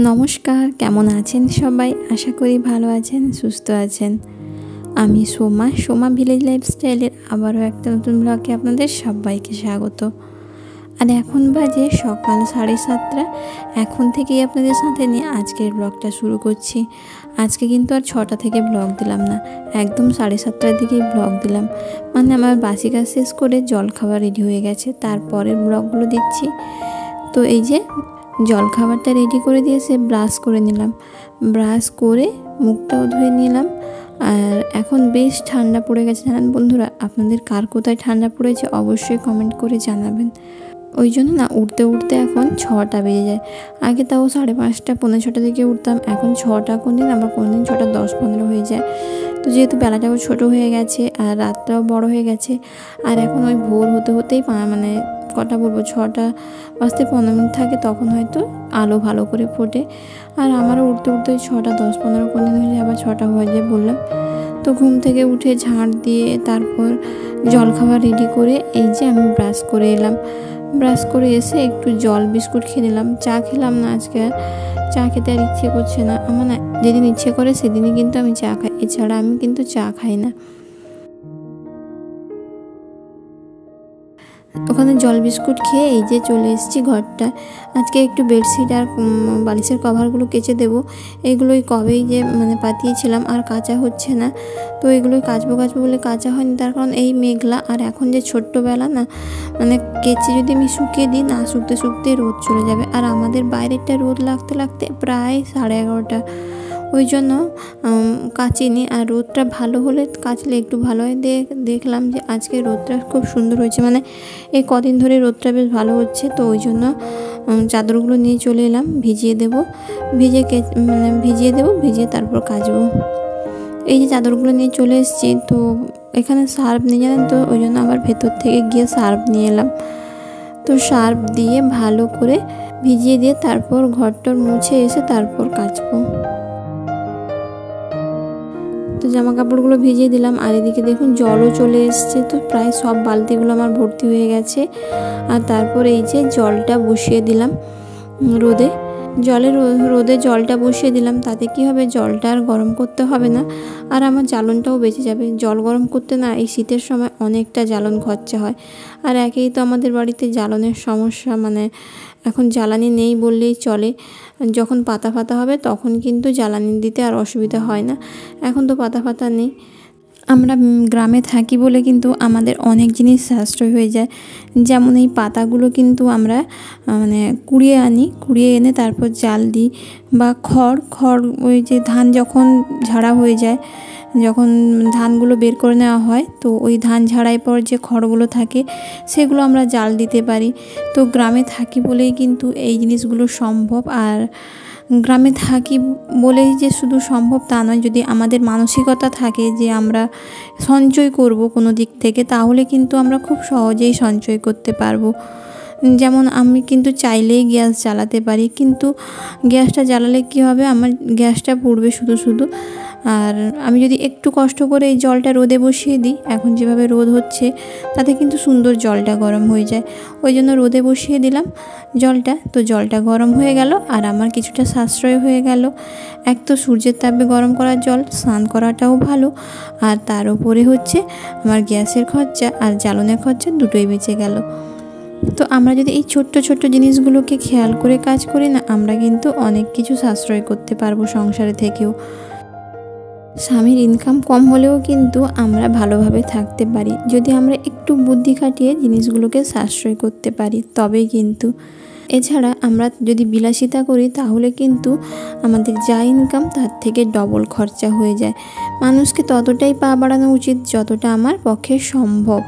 নমস্কার, কেমন আছেন সবাই? আশা করি ভালো আছেন, সুস্থ আছেন। আমি সোমা ভিলেজ লাইফস্টাইলের আবারও একটা নতুন ব্লগে আপনাদের সবাইকে স্বাগত। আর এখন বাজে সকাল 7:30। এখন থেকেই আপনাদের সাথে নিয়ে আজকের ব্লগটা শুরু করছি। আজকে কিন্তু আর 6টা থেকে ব্লগ দিলাম না, একদম 7:30টার দিকেই ব্লগ দিলাম। মানে আমার বাসি কাজ শেষ করে জলখাবার রেডি হয়ে গেছে, তারপরের ব্লগগুলো দিচ্ছি। তো এই যে জলখাবারটা রেডি করে দিয়ে সে ব্রাশ করে নিলাম, ব্রাশ করে মুখটাও ধুয়ে নিলাম। আর এখন বেশ ঠান্ডা পড়ে গেছে জানেন বন্ধুরা। আপনাদের কার কোথায় ঠান্ডা পড়েছে অবশ্যই কমেন্ট করে জানাবেন। ওই জন্য না উঠতে উঠতে এখন 6টা বেজে যায়। আগে তাও 5:30 পৌনে 6টার দিকে উঠতাম, এখন 6টা কোনদিন, আবার কোনদিন 6টা 10-15 হয়ে যায়। তো যেহেতু বেলাটাও ছোট হয়ে গেছে আর রাতটাও বড় হয়ে গেছে, আর এখন ওই ভোর হতে হতেই মানে কটা বলবো 6টা বাজতে 15 মিনিট থাকে, তখন হয়তো আলো ভালো করে ফোটে। আর আমারও উঠতে উঠতে 6টা 10-15 কোনদিন হয়ে যায়, আবার 6টা হয়ে যায় বললাম। তো ঘুম থেকে উঠে ঝাড় দিয়ে তারপর জলখাবার রেডি করে এই যে আমি ব্রাশ করে এলাম। ব্রাশ করে এসে একটু জল বিস্কুট খেয়ে নিলাম। চা খেলাম না আজকে, চা খেতে আর ইচ্ছে করছে না আমার। না যেদিন ইচ্ছে করে সেদিনই কিন্তু আমি চা খাই, এছাড়া আমি কিন্তু চা খাই না। ওখানে জল বিস্কুট খেয়ে এই যে চলে এসেছি ঘরটা। আজকে একটু বেডশিট আর বালিশের কভারগুলো কেচে দেবো। এইগুলোই কবেই যে পাতিয়েছিলাম, আর কাচা হচ্ছে না। তো এগুলোই কাচবো বলে কাচা হয়নি, তার কারণ এই মেঘলা। আর এখন যে ছোট্টবেলা না, কেচে যদি আমি শুকিয়ে দিই না, শুকতে শুকতে রোদ চলে যাবে। আর আমাদের বাইরেরটা রোদ লাগতে লাগতে প্রায় 11:30। ওই জন্য কাচিনি। আর রোদটা ভালো হলে কাচলে একটু ভালো হয়। দেখলাম যে আজকে রোদটা খুব সুন্দর হয়েছে, এই কদিন ধরে রোদটা বেশ ভালো হচ্ছে। তো ওই জন্য চাদরগুলো নিয়ে চলে এলাম, ভিজিয়ে দেবো, ভিজিয়ে তারপর কাচবো। এই যে চাদরগুলো নিয়ে চলে এসেছি, তো এখানে সার্ফ নিয়ে জানেন তো, ওই জন্য আবার ভেতর থেকে গিয়ে সার্ফ নিয়ে এলাম। তো সার্ফ দিয়ে ভালো করে ভিজিয়ে দিয়ে তারপর ঘরটর মুছে এসে তারপর কাচবো। তো জামা কাপড়গুলো ভিজিয়ে দিলাম, আর এদিকে দেখুন জলও চলে এসছে। তো প্রায় সব বালতিগুলো আমার ভর্তি হয়ে গেছে। আর তারপর এই যে জলটা বসিয়ে দিলাম রোদে। রোদে জলটা বসিয়ে দিলাম, তাতে কি হবে, জলটা আর গরম করতে হবে না, আর আমার জ্বালনটাও বেঁচে যাবে। জল গরম করতে না এই শীতের সময় অনেকটা জ্বালন খরচা হয়। আর একেই তো আমাদের বাড়িতে জ্বালনের সমস্যা, এখন জ্বালানি নেই বললেই চলে। যখন পাতা ফাতা হবে তখন কিন্তু জ্বালানি দিতে আর অসুবিধা হয় না, এখন তো পাতা ফাতা নেই। আমরা গ্রামে থাকি বলে কিন্তু আমাদের অনেক জিনিস সাশ্রয় হয়ে যায়। যেমন এই পাতাগুলো কিন্তু আমরা কুড়িয়ে এনে তারপর জাল দিই। বা খড় ওই যে ধান যখন ঝাড়া হয়ে যায়, যখন ধানগুলো বের করে নেওয়া হয়, তো ওই ধান ঝাড়াই পর যে খড়গুলো থাকে সেগুলো আমরা জাল দিতে পারি। তো গ্রামে থাকি বলেই কিন্তু এই জিনিসগুলো সম্ভব। আর গ্রামে থাকি বলেই যে শুধু সম্ভব তা নয়, যদি আমাদের মানসিকতা থাকে যে আমরা সঞ্চয় করব কোনো দিক থেকে, তাহলে কিন্তু আমরা খুব সহজেই সঞ্চয় করতে পারবো। যেমন আমি কিন্তু চাইলেই গ্যাস জ্বালাতে পারি, কিন্তু গ্যাসটা জ্বালালে কি হবে, আমার গ্যাসটা পুড়বে শুধু। আর আমি যদি একটু কষ্ট করে এই জলটা রোদে বসিয়ে দিই, এখন যেভাবে রোদ হচ্ছে তাতে কিন্তু সুন্দর জলটা গরম হয়ে যায়। ওই জন্য রোদে বসিয়ে দিলাম জলটা। তো জলটা গরম হয়ে গেল আর আমার কিছুটা সাশ্রয় হয়ে গেল। এক তো সূর্যের তাপে গরম করা জল, স্নান করাটাও ভালো, আর তার উপরে হচ্ছে আমার গ্যাসের খরচা আর জ্বালনের খরচা দুটোই বেঁচে গেল। তো আমরা যদি এই ছোট্ট জিনিসগুলোকে খেয়াল করে কাজ করি না, আমরা কিন্তু অনেক কিছু সাশ্রয় করতে পারবো সংসারে থেকেও। স্বামীর ইনকাম কম হলেও কিন্তু আমরা ভালোভাবে থাকতে পারি, যদি আমরা একটু বুদ্ধি খাটিয়ে জিনিসগুলোকে সাশ্রয় করতে পারি তবেই কিন্তু। এছাড়া আমরা যদি বিলাসিতা করি তাহলে কিন্তু আমাদের যা ইনকাম তার থেকে ডবল খরচা হয়ে যায়। মানুষকে ততটাই পা বাড়ানো উচিত যতটা আমার পক্ষে সম্ভব,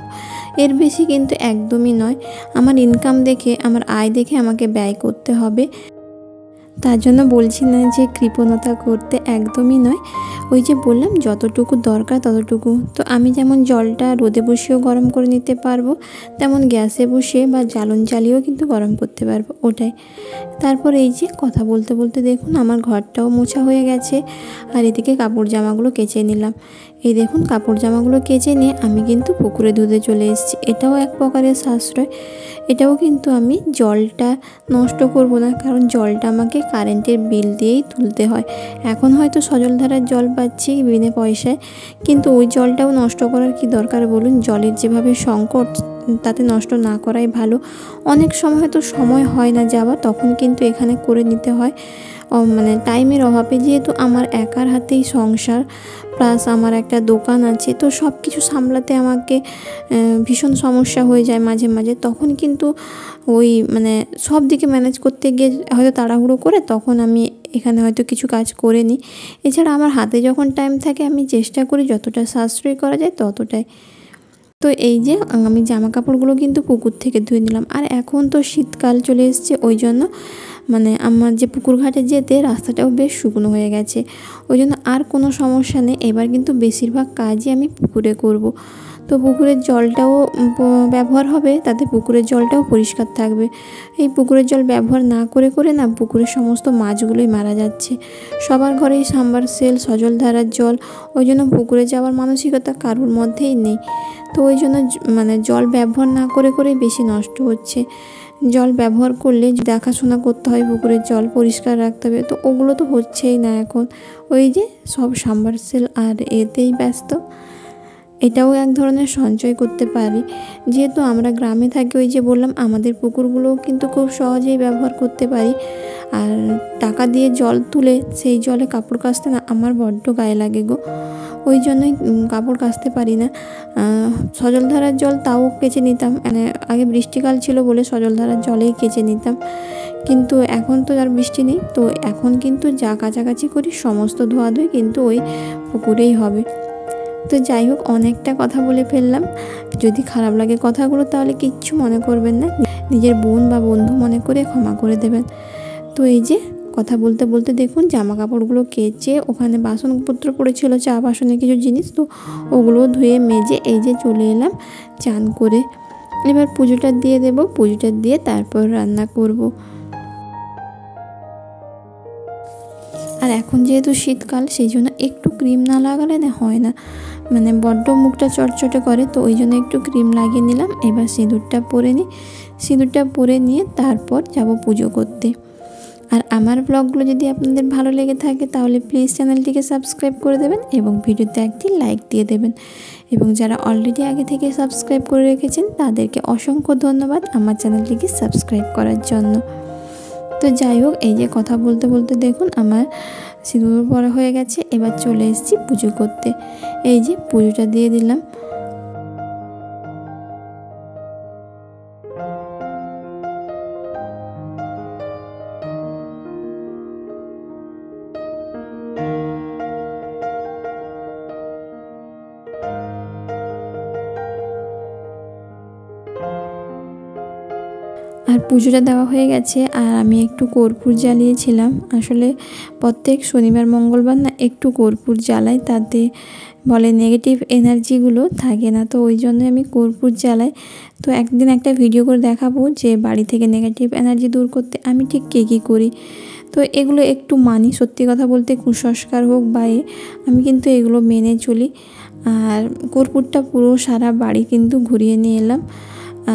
এর বেশি কিন্তু একদমই নয়। আমার ইনকাম দেখে, আমার আয় দেখে আমাকে ব্যয় করতে হবে। তার জন্য বলছি না যে কৃপণতা করতে, একদমই নয়। ওই যে বললাম যতটুকু দরকার ততটুকু। তো আমি যেমন জলটা রোদে বসিয়েও গরম করে নিতে পারবো, তেমন গ্যাসে বসিয়ে বা জ্বালন জ্বালিয়েও কিন্তু গরম করতে পারবো, ওটাই। তারপর এই যে কথা বলতে বলতে দেখুন আমার ঘরটাও মোছা হয়ে গেছে, আর এদিকে কাপড় জামাগুলো কেচে নিলাম। এই দেখুন কাপড় জামাগুলো কেচে নিয়ে আমি কিন্তু পুকুরে ধুতে চলে এসেছি। এটাও এক প্রকারের সাশ্রয়। এটাও কিন্তু আমি জলটা নষ্ট করব না, কারণ জলটা আমাকে কারেন্টের বিল দিয়েই তুলতে হয়। এখন হয়তো সজলধারার জল পাচ্ছি বিনা পয়সায়, কিন্তু ওই জলটাও নষ্ট করার কি দরকার বলুন? জলের যেভাবে সংকট, তাতে নষ্ট না করাই ভালো। অনেক সময় হয়তো সময় হয় না যাওয়া, তখন কিন্তু এখানে করে নিতে হয়। মানে টাইমের অভাবে, যেহেতু আমার একার হাতেই সংসার, প্লাস আমার একটা দোকান আছে, তো সব কিছু সামলাতে আমাকে ভীষণ সমস্যা হয়ে যায় মাঝে মাঝে। তখন কিন্তু ওই মানে সব দিকে ম্যানেজ করতে গিয়ে হয়তো তাড়াহুড়ো করে তখন আমি এখানে হয়তো কিছু কাজ করে নিই। এছাড়া আমার হাতে যখন টাইম থাকে আমি চেষ্টা করি যতটা সাশ্রয় করা যায় ততটাই। তো এই যে আমি জামা কাপড়গুলো কিন্তু পুকুর থেকে ধুয়ে নিলাম। আর এখন তো শীতকাল চলে এসছে, ওই জন্য মানে আমার যে পুকুর ঘাটে যেতে রাস্তাটাও বেশ শুকনো হয়ে গেছে, ওই জন্য আর কোনো সমস্যা নেই। এবার কিন্তু বেশিরভাগ কাজই আমি পুকুরে করব। তো পুকুরের জলটাও ব্যবহার হবে, তাতে পুকুরের জলটাও পরিষ্কার থাকবে। এই পুকুরের জল ব্যবহার না করে করে না পুকুরের সমস্ত মাছগুলোই মারা যাচ্ছে। সবার ঘরেই সাবমার্সিবল সজলধারার জল, ওই জন্য পুকুরে যাওয়ার মানসিকতা কারোর মধ্যেই নেই। তো ওই জন্য মানে জল ব্যবহার না করে করেই বেশি নষ্ট হচ্ছে। জল ব্যবহার করলে দেখাশোনা করতে হয়, পুকুরের জল পরিষ্কার রাখতে হবে, তো ওগুলো তো হচ্ছেই না এখন। ওই যে সব সাবমার্সিবল আর এতেই ব্যস্ত। এটাও এক ধরনের সঞ্চয় করতে পারি, যেহেতু আমরা গ্রামে থাকি। ওই যে বললাম আমাদের পুকুরগুলোও কিন্তু খুব সহজেই ব্যবহার করতে পারি। আর টাকা দিয়ে জল তুলে সেই জলে কাপড় কাচতে না আমার বড্ড গায়ে লাগে গো, ওই জন্যই কাপড় কাচতে পারি না। সজলধারার জল তাও কেচে নিতাম, মানে আগে বৃষ্টিকাল ছিল বলে সজলধারার জলেই কেচে নিতাম, কিন্তু এখন তো আর বৃষ্টি নেই। তো এখন কিন্তু যা কাচাকাচি করি সমস্ত ধোয়াধুয়ি কিন্তু ওই পুকুরেই হবে। তো যাই হোক, অনেকটা কথা বলে ফেললাম। যদি খারাপ লাগে কথাগুলো তাহলে কিচ্ছু মনে করবেন না, নিজের বোন বা বন্ধু মনে করে ক্ষমা করে দেবেন। তো এই যে কথা বলতে বলতে দেখুন জামা কাপড়গুলো কেচে ওখানে বাসনপত্র পড়েছিল, চা বাসনের কিছু জিনিস, তো ওগুলো ধুয়ে মেজে এই যে চলে এলাম চান করে। এবার পুজোটা দিয়ে দেব, পুজোটা দিয়ে তারপর রান্না করব। আর এখন যেহেতু শীতকাল, সেই জন্য একটু ক্রিম না লাগালে না হয় না, মানে বড্ড মুখটা চটচটে করে, তো ওই জন্য একটু ক্রিম লাগিয়ে নিলাম। এবার সিঁদুরটা পরে নিই, সিঁদুরটা পরে নিয়ে তারপর যাব পুজো করতে। আর আমার ব্লগগুলো যদি আপনাদের ভালো লেগে থাকে তাহলে প্লিজ চ্যানেলটিকে সাবস্ক্রাইব করে দেবেন এবং ভিডিওতে একটি লাইক দিয়ে দেবেন। এবং যারা অলরেডি আগে থেকে সাবস্ক্রাইব করে রেখেছেন তাদেরকে অসংখ্য ধন্যবাদ আমার চ্যানেলটিকে সাবস্ক্রাইব করার জন্য। তো যাই হোক, এই যে কথা বলতে বলতে দেখুন আমার সিঁদুর পরা হয়ে গেছে। এবার চলে এসেছি পুজো করতে। এই যে পুজোটা দিয়ে দিলাম। আর পুজোটা দেওয়া হয়ে গেছে, আর আমি একটু কর্পূর জ্বালিয়েছিলাম। আসলে প্রত্যেক শনিবার মঙ্গলবার না একটু কর্পূর জ্বালাই, তাতে বলে নেগেটিভ এনার্জিগুলো থাকে না, তো ওই জন্য আমি কর্পূর জ্বালাই। তো একদিন একটা ভিডিও করে দেখাবো যে বাড়ি থেকে নেগেটিভ এনার্জি দূর করতে আমি ঠিক কী করি। তো এগুলো একটু মানি, সত্যি কথা বলতে কুসংস্কার হোক বা আমি কিন্তু এগুলো মেনে চলি। আর কর্পূরটা পুরো সারা বাড়ি কিন্তু ঘুরিয়ে নিয়ে এলাম।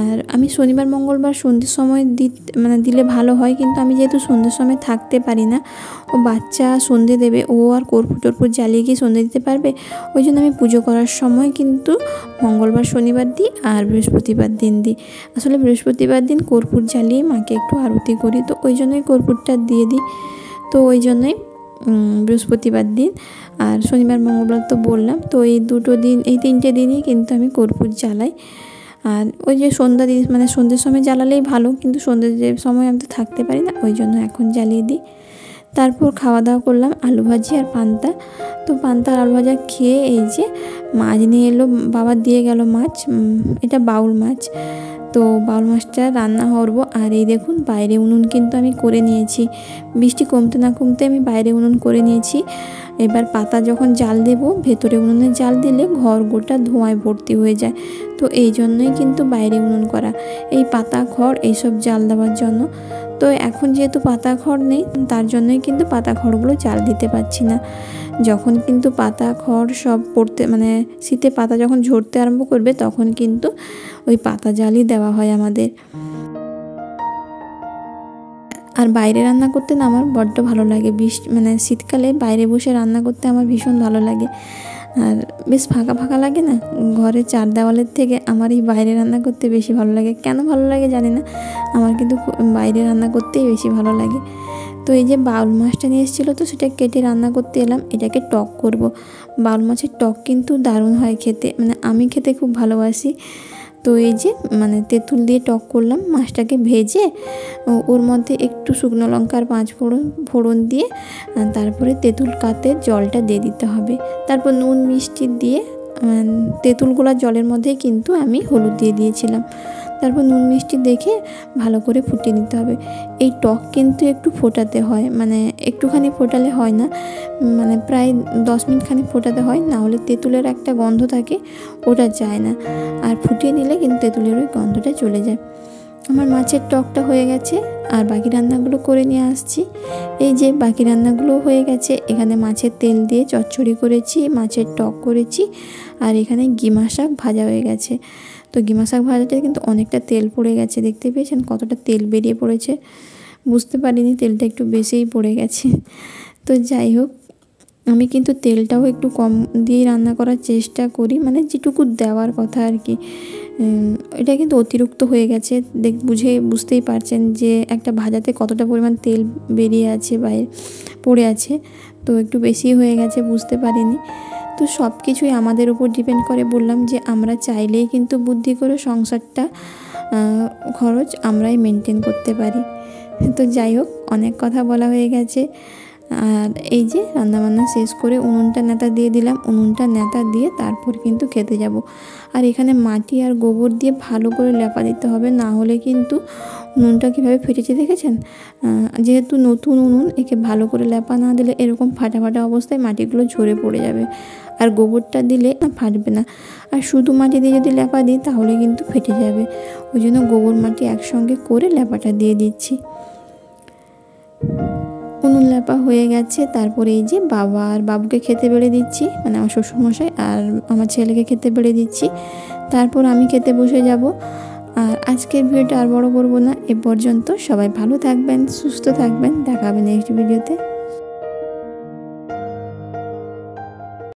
আর আমি শনিবার মঙ্গলবার সন্ধ্যের সময় দিলে ভালো হয়, কিন্তু আমি যেহেতু সন্ধ্যের সময় থাকতে পারি না, ও বাচ্চা সন্ধ্যে দেবে, ও আর কর্পূর টর্পূর জ্বালিয়ে গিয়ে সন্ধ্যে দিতে পারবে, ওই জন্য আমি পুজো করার সময় কিন্তু মঙ্গলবার শনিবার দিই আর বৃহস্পতিবার দিন দিই। আসলে বৃহস্পতিবার দিন কর্পূর জ্বালিয়ে মাকে একটু আরতি করি, তো ওই জন্যই কর্পূরটা দিয়ে দিই। তো ওই জন্যই বৃহস্পতিবার দিন আর শনিবার মঙ্গলবার তো বললাম, তো এই দুটো দিন, এই তিনটে দিনই কিন্তু আমি কর্পূর জ্বালাই। আর ওই যে সন্ধ্যের সময় জ্বালালেই ভালো, কিন্তু সন্ধ্যের যে সময় আমি তো থাকতে পারি না, ওই জন্য এখন জ্বালিয়ে দিই। তারপর খাওয়া দাওয়া করলাম আলু ভাজি আর পান্তা। তো পান্তা আর আলু ভাজা খেয়ে এই যে মাছ নিয়ে এলো, বাবা দিয়ে গেল মাছ, এটা বাউল মাছ। তো বাউল মাছটা রান্না করব। আর এই দেখুন বাইরে উনুন কিন্তু আমি করে নিয়েছি, বৃষ্টি কমতে না কমতে আমি বাইরে উনুন করে নিয়েছি। এবার পাতা যখন জাল দেব, ভেতরে উনুনে জাল দিলে ঘর গোটা ধোঁয়ায় ভর্তি হয়ে যায়, তো এই জন্যই কিন্তু বাইরে উনুন করা, এই পাতা খড় এইসব জাল দেওয়ার জন্য। তো তো এখন যেহেতু পাতা খড় নেই, তার জন্যই কিন্তু পাতা খড়গুলো চাল দিতে পারছি না। যখন কিন্তু পাতা খড় সব পড়তে মানে শীতে পাতা যখন ঝরতে আরম্ভ করবে, তখন কিন্তু ওই পাতা জালই দেওয়া হয় আমাদের। আর বাইরে রান্না করতে না আমার বড্ড ভালো লাগে। মানে শীতকালে বাইরে বসে রান্না করতে আমার ভীষণ ভালো লাগে। আর বেশ ফাঁকা ফাঁকা লাগে না, ঘরের চার দেওয়ালের থেকে আমার এই বাইরে রান্না করতে বেশি ভালো লাগে। কেন ভালো লাগে জানি না, আমার কিন্তু বাইরে রান্না করতেই বেশি ভালো লাগে। তো এই যে বাউল মাছটা নিয়ে এসেছিলো, তো সেটা কেটে রান্না করতে এলাম। এটাকে টক করব। বাউল মাছের টক কিন্তু দারুণ হয় খেতে, মানে আমি খেতে খুব ভালোবাসি। তো এই যে মানে তেঁতুল দিয়ে টক করলাম। মাছটাকে ভেজে ওর মধ্যে একটু শুকনো লঙ্কা আর 5 ফোড়ন দিয়ে তারপরে তেঁতুল কাতের জলটা দিয়ে দিতে হবে। তারপর নুন মিষ্টি দিয়ে তেঁতুলগুলার জলের মধ্যেই কিন্তু আমি হলুদ দিয়ে দিয়েছিলাম। তারপর নুন মিষ্টি দেখে ভালো করে ফুটিয়ে নিতে হবে। এই টক কিন্তু একটু ফোটাতে হয়, মানে একটুখানি ফোটালে হয় না, মানে প্রায় 10 মিনিট খানি ফোটাতে হয়, না হলে তেঁতুলের একটা গন্ধ থাকে, ওটা যায় না। আর ফুটিয়ে নিলে কিন্তু তেঁতুলের ওই গন্ধটা চলে যায়। আমার মাছের টকটা হয়ে গেছে, আর বাকি রান্নাগুলো করে নিয়ে আসছি। এই যে বাকি রান্নাগুলো হয়ে গেছে। এখানে মাছের তেল দিয়ে চচ্চড়ি করেছি, মাছের টক করেছি, আর এখানে গিমা শাক ভাজা হয়ে গেছে। তো গিমা শাক ভাজাটা কিন্তু অনেকটা তেল পড়ে গেছে, দেখতে পেয়েছেন কতটা তেল বেরিয়ে পড়েছে। বুঝতে পারিনি তেলটা একটু বেশিই পড়ে গেছে। তো যাই হোক, আমি কিন্তু তেলটাও একটু কম দিয়েই রান্না করার চেষ্টা করি, মানে যেটুকু দেওয়ার কথা আর কি। এটা কিন্তু অতিরিক্ত হয়ে গেছে, বুঝতেই পারছেন যে একটা ভাজাতে কতটা পরিমাণ তেল বেরিয়ে আছে, বাইরে পড়ে আছে। তো একটু বেশি হয়ে গেছে, বুঝতে পারিনি। তো সব কিছুই আমাদের উপর ডিপেন্ড করে। বললাম যে আমরা চাইলেই কিন্তু বুদ্ধি করে সংসারটা খরচ আমরাই মেনটেন করতে পারি। তো যাই হোক, অনেক কথা বলা হয়ে গেছে। আর এই যে রান্নাবান্না শেষ করে উনুনটা নেতা দিয়ে দিলাম। উনুনটা নেতা দিয়ে তারপর কিন্তু খেতে যাব। আর এখানে মাটি আর গোবর দিয়ে ভালো করে লেপা দিতে হবে, না হলে কিন্তু উনুনটা কীভাবে ফেটেছে দেখেছেন। যেহেতু নতুন উনুন, একে ভালো করে লেপা না দিলে এরকম ফাটা ফাটা অবস্থায় মাটিগুলো ঝরে পড়ে যাবে। আর গোবরটা দিলে ফাটবে না। আর শুধু মাটি দিয়ে যদি লেপা দিই তাহলে কিন্তু ফেটে যাবে। ওই জন্য গোবর মাটি একসঙ্গে করে লেপাটা দিয়ে দিচ্ছি। উনুন লেপা হয়ে গেছে। তারপরে এই যে বাবা আর বাবুকে খেতে বেড়ে দিচ্ছি, মানে আমার শ্বশুরমশাই আর আমার ছেলেকে খেতে বেড়ে দিচ্ছি। তারপর আমি খেতে বসে যাব। আর আজকের ভিডিওটা আর বড় করব না, এ পর্যন্ত। সবাই ভালো থাকবেন, সুস্থ থাকবেন, দেখা হবে নেক্সট ভিডিওতে।